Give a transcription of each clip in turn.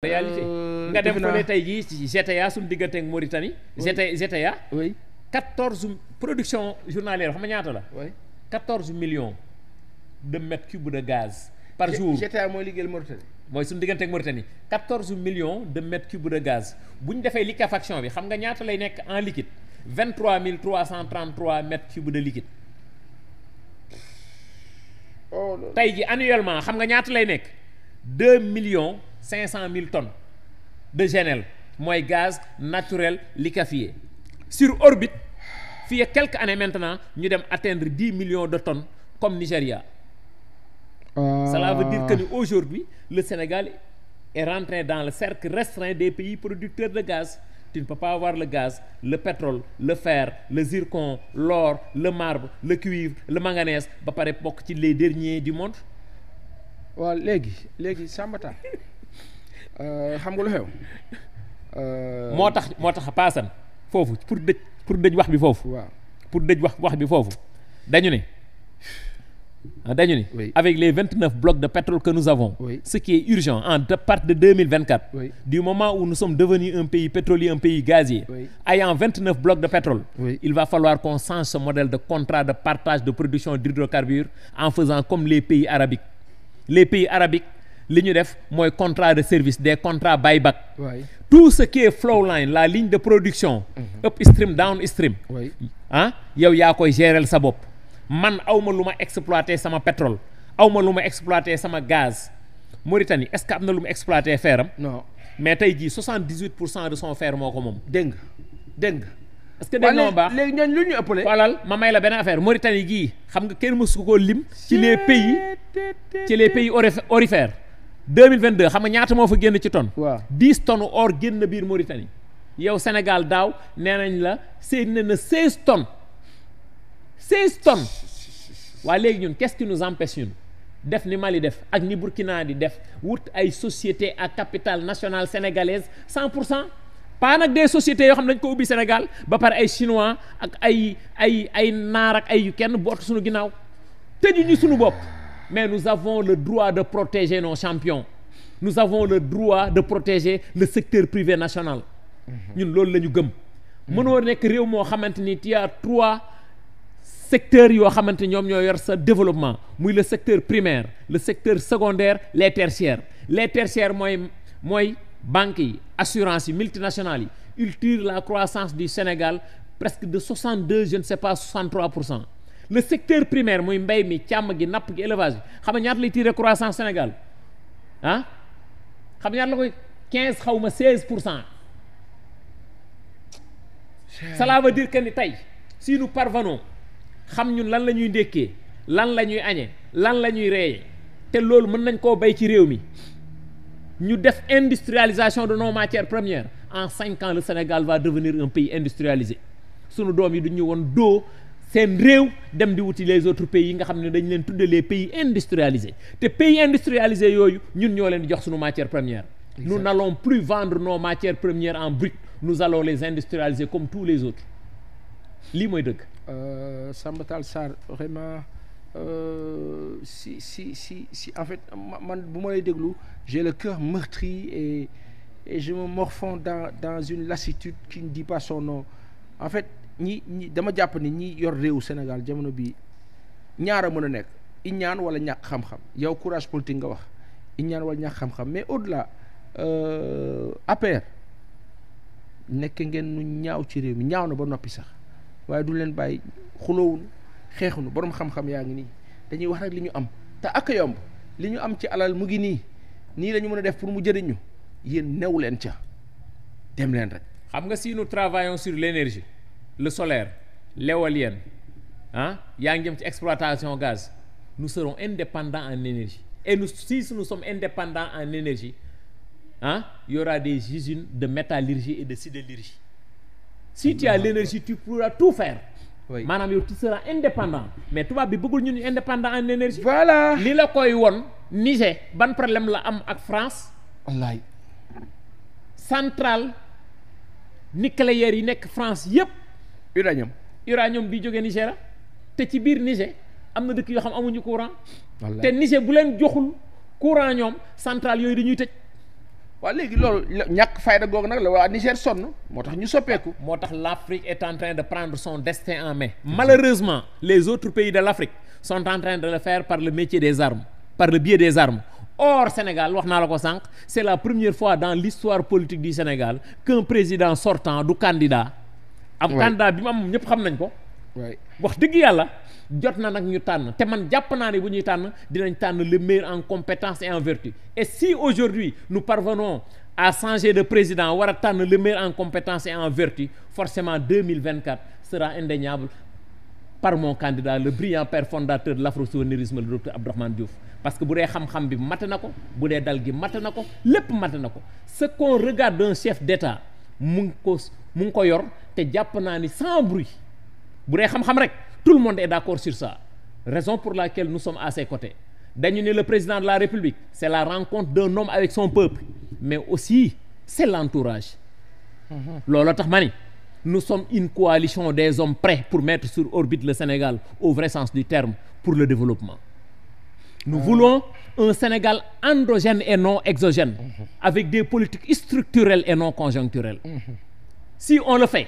réalité nga dem fële tey jii ci GTA suñu diggante ak Mauritanie. GTA. oui 14 production journalière xam nga ñaata la. oui 14 millions de mètres cubes de gaz. par jour GTA mooy liggéeyal Mauritanie. mooy suñu diggante ak Mauritanie 14 millions de mètres cubes de gaz bu ñu defee liquéfaction bi xam nga ñaata lay nekk en liquide 23 333 mètres cubes de liquide. oh tey ji annuellement xam nga ñaata lay nekk 2 millions 500 000 tonnes de GNL mooy gaz naturel liquéfié sur orbite fii ak quelques années maintenant ñu dem atteindre 10 millions de tonnes comme Nigeria. Cela veut dire que ni aujourd'hui le Sénégal est rentré dans le cercle restreint des pays producteurs de gaz. Tu ne peux pas avoir le gaz, le pétrole, le fer, le zircon, l'or, le marbre, le cuivre, le manganèse ba pare bokk ci les derniers du monde. waaw léegi Sambata xam nga lu xew. moo tax paasan foofu pour dëj wax bi foofu. waaw pour dëj wax bi foofu dañu ne. Oui. Avec les 29 blocs de pétrole que nous avons, oui. Ce qui est urgent à partir de 2024, oui. Du moment où nous sommes devenus un pays pétrolier, un pays gazier, oui. Ayant 29 blocs de pétrole, oui. Il va falloir qu'on change ce modèle de contrat de partage de production d'hydrocarbures en faisant comme les pays arabiques. Les pays arabiques, li ñu def mooy contrat de service, des contrats buyback. oui. Tout ce qui est flow line, la ligne de production, upstream, downstream, oui. yow yaa koy gérer sa bopp. Man awma lu ma exploiter sama pétrole awma lu ma exploiter sama gaz. Mauritanie est-ce que am na lu mu exploiter feeram. non mais tey jii 78% de son fer moo ko moom. dégg nga. est-ce que dégg nga ma baax léegi ñooñu lu ñu ëppale. xoolal ma may la benn affaire Mauritanie gii xam nga kenn mësu koo lim. ci les pays aurifères 2022 xam nga ñaata moo fa génn ci tonne. waaw 10 tonnes or génn biir Mauritanie. yow Sénégal daaw nee nañ la séen na 16 tonnes. 16 tonnes waaye léegi ñun qu'est-ce qui nous empêche ñun def ni Mali def ak ni Burkina di def wut ay société à capital national sénégalaise 100% pas nag des sociétés yoo xam ne dañ ko ubbi Sénégal ba pare ay chinois ak ay naar ak ay yu kenn boot suñu ginnaaw tëju ñu suñu bopp mais nous avons le droit de protéger nos champions nous avons le droit de protéger le secteur privé national ñun loolu la ñu gëm mënoo nekk réew moo xamante ni tu as 3 secteurs yoo xamante ñoom ñoo yor sa développement muy le secteur primaire le secteur secondaire les tertiaires mooy banques yi assurances yi multinationales yi ils tirent la croissance du Sénégal presque de 62 je ne sais pas 63%. Le secteur primaire muy mbay mi càmm gi napp gi élevage bi xam nga ñaata lay tirer croissance Sénégal xam nga ñaata la koy 15 xaw ma 16%. Cela veut dire que ni tey si nous parvenons xam ñun lan la ñuy ndékkee lan la ñuy añee lan la ñuy reeyee te loolu mën nañ koo bay ci réew mi ñu def industrialisation de nos matières premières en 5 ans le Sénégal va devenir un pays industrialisé sunu doom yi du ñu woon doo seen réew dem di wuti les autres pays yi nga xam ne dañ leen tudde les pays industrialisés te pays industrialisés yooyu ñun ñoo leen di jox sunu matières premières. Nous n'allons plus vendre nos matières premières en brut nous allons les industrialiser comme tous les autres lii mooy dëgg. Samba Tall Sarr vraiment si en fait man bu ma lay déglu j'ai le cœur meurtri et je me morfonds dans une lassitude qui ne dit pas son nom en fait ñi dama jàpp ni ñi yor réewu Sénégal jamono bi ñaar a mën a nekk iñaan wala ñàkk xam-xam yow courage politique nga wax iñaan wala ñàkk xam-xam mais au-delà APR nekk ngeen nu ñaaw ci réew mi ñaaw na ba noppi sax waaye du leen bàyyi xuloowuñu xeexuñu borom xam-xam yaa ngi nii dañuy wax rek li ñu am te ak yomb li ñu am ci alal mu ngi nii la ñu mën a def pour mu jëriñ ñu yéen new leen ca dem leen rek. xam nga si nous travaillons sur l'énergie le solaire l'éolienne yaa ngi jëm ci exploitation gaz nous serons indépendants en énergie et si nous sommes indépendants en énergie il y aura des usines de métallurgie et de sidérurgie. Si tu as l'énergie tu pourras tout faire. oui maanaam yow tu seras indépendant mais tubaab bi bëggul ñun indépendant en énergie. voilà li la koy won Niger ban problème la am ak France. wallaay. centrale nucléaire yi nekk France yépp uranium bi jógee Niger te ci biir Niger am na dëkk yoo xam amuñu courant. te Niger bu leen joxul courant ñoom centrale yooyu dañuy tëj. waaw léegi loolu ñàkk fayda googu nag la waa Niger sonn moo tax ñu soppeeku. moo tax l'Afrique est en train de prendre son destin en main. Malheureusement les autres pays de l'Afrique sont en train de le faire par le métier des armes, par le biais des armes. Or Sénégal wax naa la ko sànq c'est la première fois dans l'histoire politique du Sénégal qu'un président sortant du candidat. am candidat bi mu am ñëpp xam nañ ko. wax dëgg yàlla jot na nag ñu tànn te man jàpp naa ne bu ñuy tànn dinañ tànn le meilleur en compétence et en vertu. Et si aujourd'hui nous parvenons à changer de président war a tànn le meilleur en compétence et en vertu, forcément 2024 sera indéniable par mon candidat, le brillant père fondateur de l'afro-souverainisme, le docteur Abdourahmane Diouf. Parce que bu dee xam-xam bi mat na ko, bu dee dal gi mat na ko, lépp mat na ko. Ce qu'on regarde d'un chef d'État mu ngi ko yor te jàpp naa ni sans bruit. bu dee xam-xam rek tout le monde est d'accord sur ça. Raison pour laquelle nous sommes à ses côtés. Dañu ne le président de la République c'est la rencontre d'un homme avec son peuple, mais aussi c'est l'entourage. Loolu tax ma ni nous sommes une coalition des hommes prêts pour mettre sur orbite le Sénégal au vrai sens du terme pour le développement. Nous voulons un Sénégal endogène et non exogène, avec des politiques structurelles et non conjoncturelles. Si on le fait,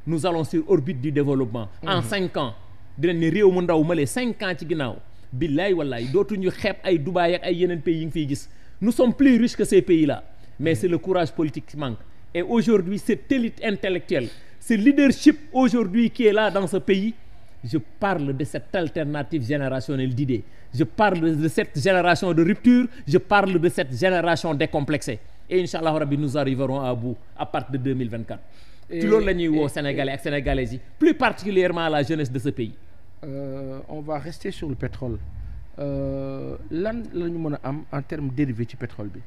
nous allons sur orbite du développement. En 5 ans dinañ ne réew mu ndaw male 5 ans ci ginnaaw billaay wallaay dootuñu xeeb ay Dubaï ak ay yeneen pays yi nga fiy gis. Nous sommes plus riches que ces pays-là, mais c'est le courage politique qui manque. Et aujourd'hui cette élite intellectuelle, ce leadership aujourd'hui qui est là dans ce pays, je parle de cette alternative générationnelle d'idées, je parle de cette génération de rupture, je parle de cette génération décomplexée. Et Inch'Allah Rabbi nous arriverons à bout à partir de 2024. ci loolu la ñuy woo Sénégalais ak Sénégalaises yi, plus particulièrement la jeunesse de ce pays. On va rester sur le pétrole. Lan la ñu mën a am en termes dérivés ci pétrole bi.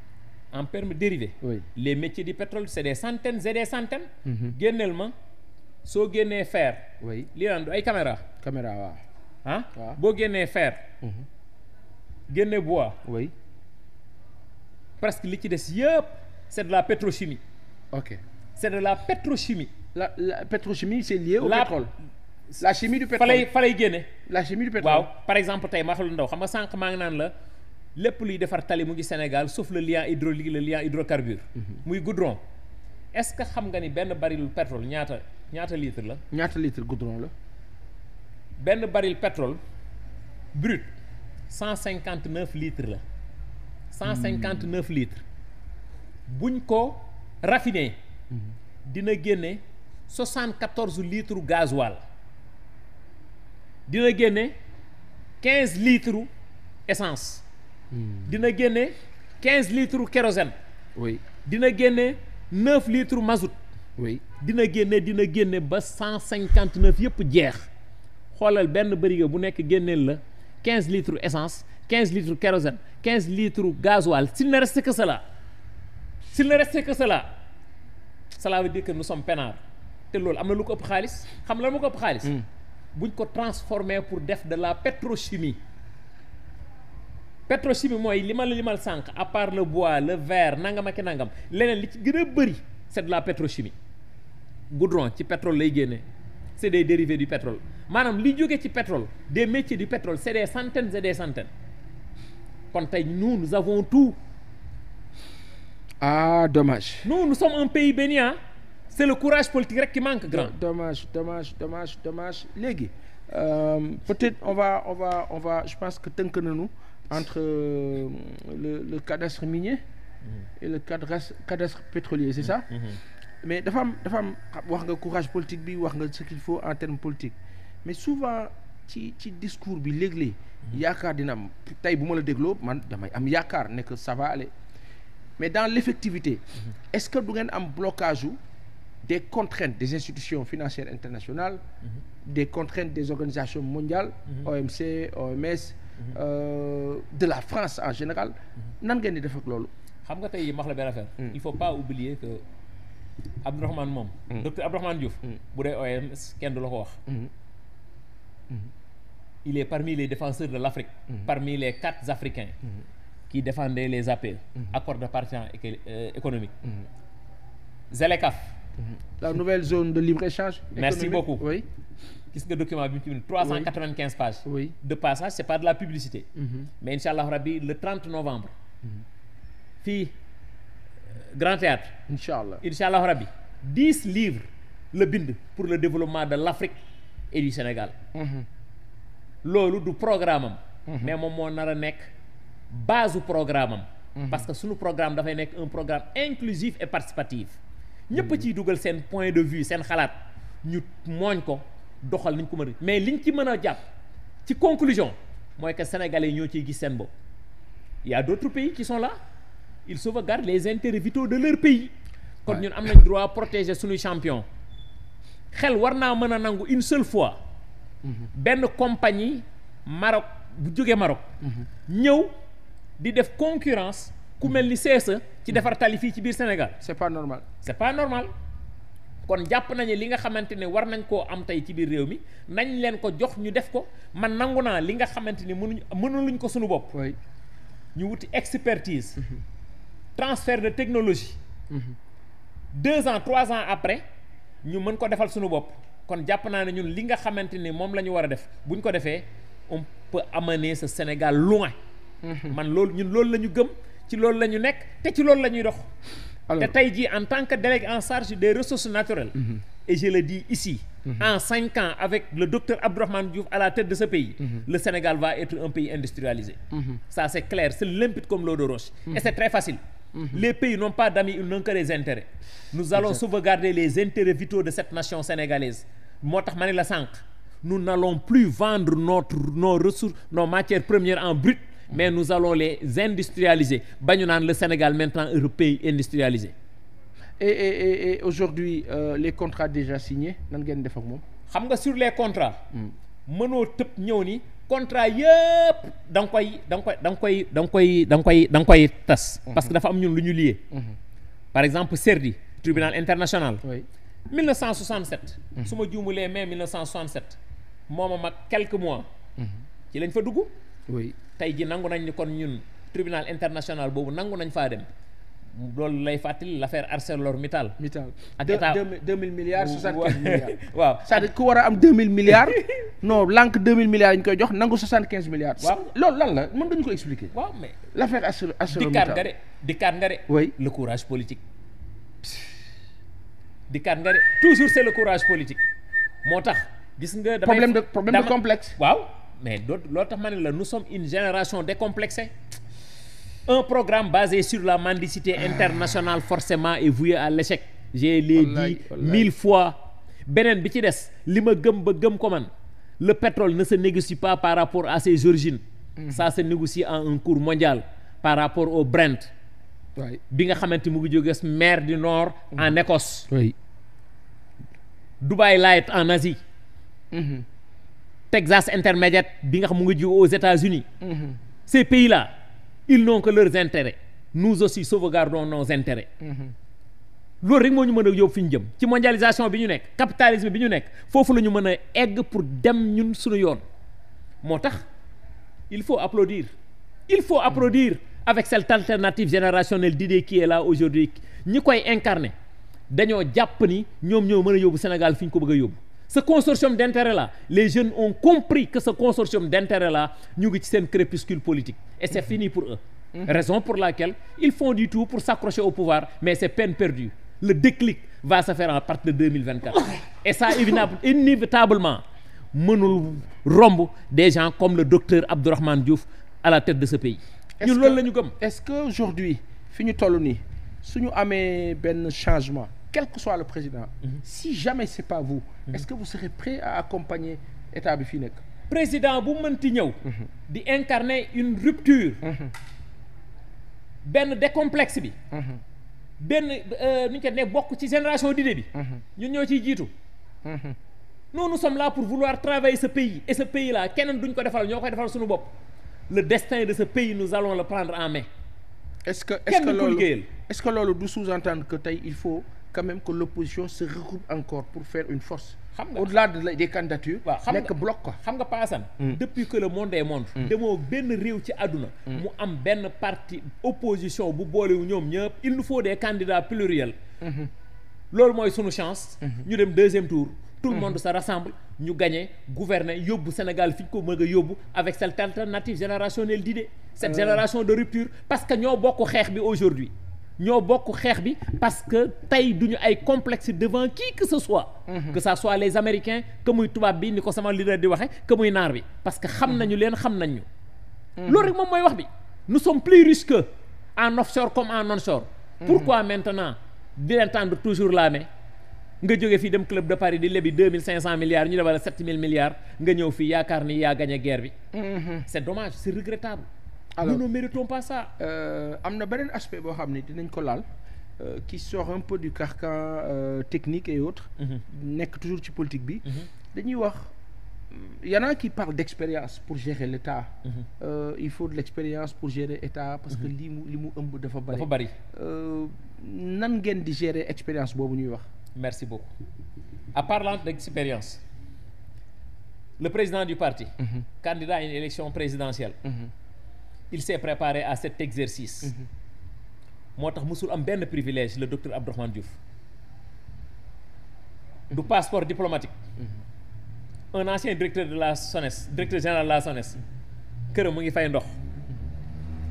En termes dérivés. Oui. Les métiers du pétrole c'est des centaines et des centaines. Génneel ma soo génnee fer. Oui. lii naan du ay caméra waaw. waaw boo génnee fer. génne bois. Oui. presque li ci des yëpp c'est de la pétrochimie. Ok. C'est de la pétrochimie. La pétrochimie c'est lié au pétrole. La chimie du pétrole fa lay génne. La chimie du pétrole. waaw par exemple tey ma xalu ndaw xam nga sànq maa ngi naan la lépp luy defar tali mu ngi Sénégal sauf le liant hydraulique, le liant hydrocarbure. muy goudron. Est-ce que xam nga ni benn baril pétrole ñaata litre la. ñaata litre goudron la. benn baril pétrole brut 159 litres la. 159 litres. buñ ko raffiné. dina génne 74 litres gasoil. dina génne 15 litres essence. dina génne 15 litres kérosène. Oui. dina génne 9 litres mazout. Oui. dina génne ba 159 yëpp jeex. xoolal benn bërigo bu nekk génneel la 15 litres essence, 15 litres kérosène, 15 litres gasoil. S'il ne reste que cela, cela veut dire que nous sommes peinards. te loolu am na lu ko ëpp xaalis xam la mu ko ëpp xaalis. buñ ko transformer pour def de la pétrochimie. Pétrochimie mooy limal sànq à part le bois, le verre, nangam ak nangam leneen li ci gën a bëri c'est de la pétrochimie. Goudron ci pétrole lay génne, c'est des dérivés du pétrole. Maanaam li jóge ci pétrole, des métiers du pétrole, c'est des centaines et des centaines. kon tey nous avons tout. Ah, dommage. Nous sommes un pays béni, hein? C'est le courage politique rek qui manque, grand. Dommage. Léegi peut-être on va je pense que tënk nañu entre le cadastre minier et le cadastre pétrolier, c'est ça? Mais dafa am wax nga courage politique bi, wax nga ce qu'il faut en termes politiques, mais souvent ci discours bi léeg-léeg yaakaar dina am. Tey bu ma la dégloo man damay am yaakaar ne que ça va aller, mais dans l'effectivité est-ce que du ngeen am blocage des contraintes des institutions financières internationales, des contraintes des organisations mondiales, OMC, OMS, de la France en général? Nan ngeen di def ak loolu? Xam nga tey ma wax la benn affaire. Il faut pas oublier que Abdourahmane moom. Docteur Abdourahmane Diouf. bu dee OMS kenn du la ko wax. Il est parmi les défenseurs de l'Afrique, parmi les 4 Africains qui défendaient les APE, accords de partenariat économique. ZLECAf. La nouvelle zone de libre-échange économique. Merci beaucoup. Oui. Gis nga document bi mu ci bind 395 pages. Oui. De passage, c'est pas de la publicité. Mais Inch'Allah Rabbi le 30 novembre. fii Grand Théâtre incha allah rabbi 10 livres la bind pour le développement de l'Afrique et du Sénégal. loolu du programme am. mais moom moo nar a nekk base programme am. parce que suñu programme dafay nekk un programme inclusif et participatif. ñëpp ciy dugal seen point de vue seen xalaat ñu mooñ ko doxal niñ ko mën a mais liñ ci mën a jàpp ci conclusion mooy que sénégalais yi ñoo ciy gis seen bopp. il y a d'autres pays qui sont là ils sauvegardent les intérêts vitaux de leur pays. kon ñun am nañ droit protéger suñuy champion. xel war naa mën a nangu une seule fois. benn compagnie Maroc bu jógee Maroc. ñëw di def concurrence ku mel ni CSE ci defar tali fii ci biir Sénégal. c'est pas normal. c'est pas normal kon jàpp nañu li nga xamante ne war nañ koo am tey ci biir réew mi nañ leen ko jox ñu def ko man nangu naa li nga xamante ni mënuluñ ko suñu bopp. oui ñu wuti expertise. transfert de technologie. 2 ans 3 ans après ñu mën ko defal suñu bopp kon jàpp naa ne ñun li nga xamante ni moom la ñu war a def buñ ko defee on peut amener ce Sénégal loin. man loolu ñun loolu la ñu gëm ci loolu la ñu nekk te ci loolu la ñuy dox. te tey jii en tant que délégué en charge des ressources naturelles. et je le dis ici. en 5 ans avec le docteur Abdourahmane Diouf à la tête de ce pays. le Sénégal va être un pays industrialisé. ça c'est clair c'est limpide comme l'eau de roche. et c'est très facile. Les pays n'ont pas d'amis, ils n'ont que des intérêts. Nous allons sauvegarder les intérêts vitaux de cette nation sénégalaise. moo tax ma ne la sànq nous n'allons plus vendre nos ressources, nos matières premières en brut, mais nous allons les industrialiser. ba ñu naan le Sénégal maintenant un pays industrialisé. Et aujourd'hui les contrats déjà signés nan ngeen def ak moom. xam nga sur les contrats. mënoo tëb ñëw ni. contrat yëpp da nga koy tas. parce que dafa am ñun lu ñu lié. par exemple CERDI tribunal international. oui 1967. su ma juumulee mai 1967 moom mag quelques mois. ci lañ fa dugg. oui tey ji nangu nañ ni kon ñun tribunal international boobu nangu nañ faa dem. loolu lay fàttali l'affaire ArcelorMittal. ak état 2000 milliards 75 milliards. waaw c'est-à-dire ku war a am 2000 milliards. non lànk 2000 milliards ñu koy jox nangu 75 milliards. waaw loolu lan la mën nga ñu ko expliquer. waaw mais l'affaire ArcelorMittal. dikkaat nga de. oui le courage politique. dikkaat nga de toujours c'est le courage politique. moo tax gis nga. problème de complexe. waaw mais loolu tax ma ne la nous sommes une génération décomplexée. Un programme basé sur la mendicité internationale forcément est voué à l'échec. Je l'ai dit 1000 fois. beneen bi ci des li ma gëm ba gëm ko man le pétrole ne se négocie pas par rapport à ses origines. Ça se négocie en un cours mondial par rapport au Brent. bi nga xamante mu ngi jóge mer du Nord en Écosse. Dubai Light en Asie. Texas Intermediate bi nga xam mu ngi jóge aux États-Unis. Ces pays-là ils n'ont que leurs intérêts. Nous aussi sauvegardons nos intérêts. loolu rek moo ñu mën a yóbbu fi ñu jëm ci mondialisation bi ñu nekk capitalisme bi ñu nekk foofu la ñu mën a egg pour dem ñun suñu yoon. moo tax il faut applaudir avec cette alternative générationnelle d'idées qui est là aujourd'hui ñi koy incarner dañoo jàpp ni ñoom ñoo mën a yóbbu Sénégal fi ñu ko bëgg a yóbbu. Ce consortium d'intérêt là les jeunes ont compris que ce consortium d'intérêt là ñu ngi ci seen crépuscule politique et c'est fini pour eux. Raison pour laquelle ils font du tout pour s'accrocher au pouvoir mais c'est peine perdue. Le déclic va se faire à partir de 2024 et ça inévitablement mënul romb des gens comme le docteur Abdourahmane Diouf à la tête de ce pays. ñun loolu la ñu gëm. Est-ce que aujourd'hui fi ñu toll nii su ñu amee benn changement quel que soit le président. Si jamais c'est pas vous. Est-ce que vous serez prêt à accompagner état bi fii nekk. président bu mënti ñëw. di incarner une rupture. benn décomplexe bi. benn nu ñu ko ne bokk ci génération d'idées bi. ñun ñoo ciy jiitu. nous sommes là pour vouloir travailler ce pays et ce pays là keneen duñ ko defal ñoo koy defal suñu bopp. Le destin de ce pays nous allons le prendre en main. Est-ce que loolu du sous-entendre que tey il faut quand même que l'opposition se regroupe encore pour faire une force. au-delà des candidatures. nekk bloc quoi. xam nga paasan. depuis que le monde est monde. demoo benn réew ci àdduna. mu am benn parti opposition bu boolewu ñoom ñëpp il nous faut des candidats pluriels. loolu mooy sunu chance. ñu dem deuxième tour. tout le monde se rassemble ñu gagner gouverner yóbbu Sénégal fi ñu ko mën a yóbbu avec cette alternative générationnelle d'idées. cette génération de rupture parce que ñoo bokk xeex bi aujourd'hui ñoo bokk xeex bi parce que tey duñu ay complexe devant qui que ce soit. Que ça soit les Américains que muy tubaab bi ni ko sama leader di waxe que muy naar bi parce que xam nañu leen xam nañ ñu. loolu rek moom mooy wax bi nous sommes plus riches que en offshore comme en onshore. Pourquoi maintenant di leen tendre toujours la main nga jóge fii dem club de Paris di lebi 2500 milliards ñu lebal 7000 milliards nga ñëw fii yaakaar ni yaa gagné guerre bi. C'est dommage, c'est regrettable. Alors nous ne méritons pas ça. am na beneen aspect boo xam ne dinañ ko laal qui sort un peu du carcan technique et autres. nekk toujours ci politique bi. dañuy wax y en a qui parlent d'expérience pour gérer l'État. Il faut de l'expérience pour gérer État parce que li mu ëmb dafa bari. dafa bari. nan ngeen di gérer expérience boobu ñuy wax. Merci beaucoup. En parlant d'expérience, le président du parti, candidat à une élection présidentielle, il s'est préparé à cet exercice. moo tax musul am benn privilège le docteur Abdourahmane Diouf. du passeport diplomatique. Un ancien directeur de la SONES, directeur général de la SONES, këram mu ngi fay ndox.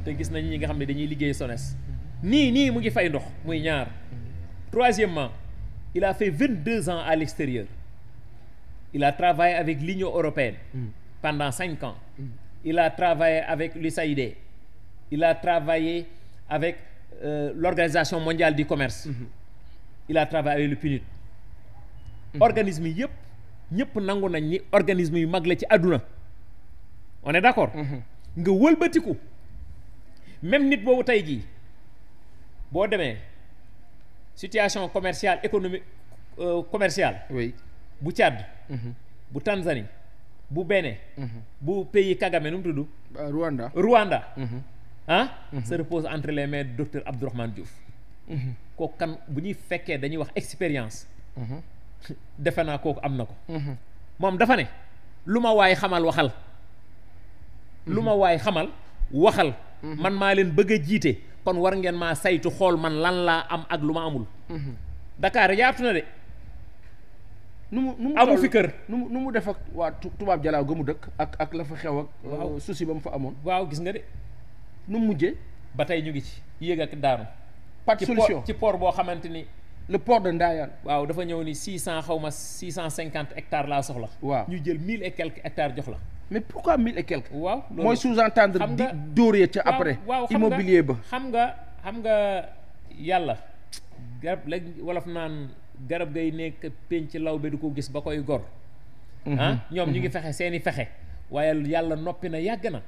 te gis nañ ñi nga xam ne dañuy liggéey SONES. nii mu ngi fay ndox muy ñaar. Troisièmement, il a fait 22 ans à l'extérieur. Il a travaillé avec l'Union européenne pendant 5 ans. Il a travaillé avec l'USAID. Il a travaillé avec l'Organisation mondiale du commerce. Il a travaillé avec le PNUD. Organisme yi yëpp ñëpp nangu nañ ni organisme yu mag la ci àdduna. On est d'accord? nga wëlbatiku même nit boobu tey jii boo demee situation commerciale économique commerciale. Oui. bu Tchad. bu Tanzanie. bu Bénin. bu pays Kagame nu mu tudd. Rwanda. se repose entre les mains du docteur Abdourahmane Diouf. kooku kan bu ñuy fekkee dañuy wax expérience. defe naa kooku am na ko. moom dafa ne lu ma waay xamal waxal. lu ma waay xamal waxal. man maa leen bëgg a jiite kon war ngeen maa saytu xool man lan laa am ak lu ma amul. Dakar yaatu na de. nu mu amu fi kër. nu mu def ak waa tubaab jalaaw ga mu dëkk ak la fa xew ak. waaw souci ba mu fa amoon. waaw gis nga de. nu mu mujjee. ba tey ñu ngi ci yéeg ak daanu. pas de solution ci port boo xamante ni. le port de Ndayane. waaw dafa ñëw ni 650 hectares laa soxla. waaw ñu jël 1000 et quelques hectares jox la. mais pourquoi 1000 et quelques. waaw loolu mooy sous-entendre di dóoree ca après. immobilier ba xam nga yàlla. garab la wolof naan garab gay nekk penc law be du ko gis ba koy gor. ñoom ñu ngi fexe seeni fexe. waaye yàlla noppi na yàgg na.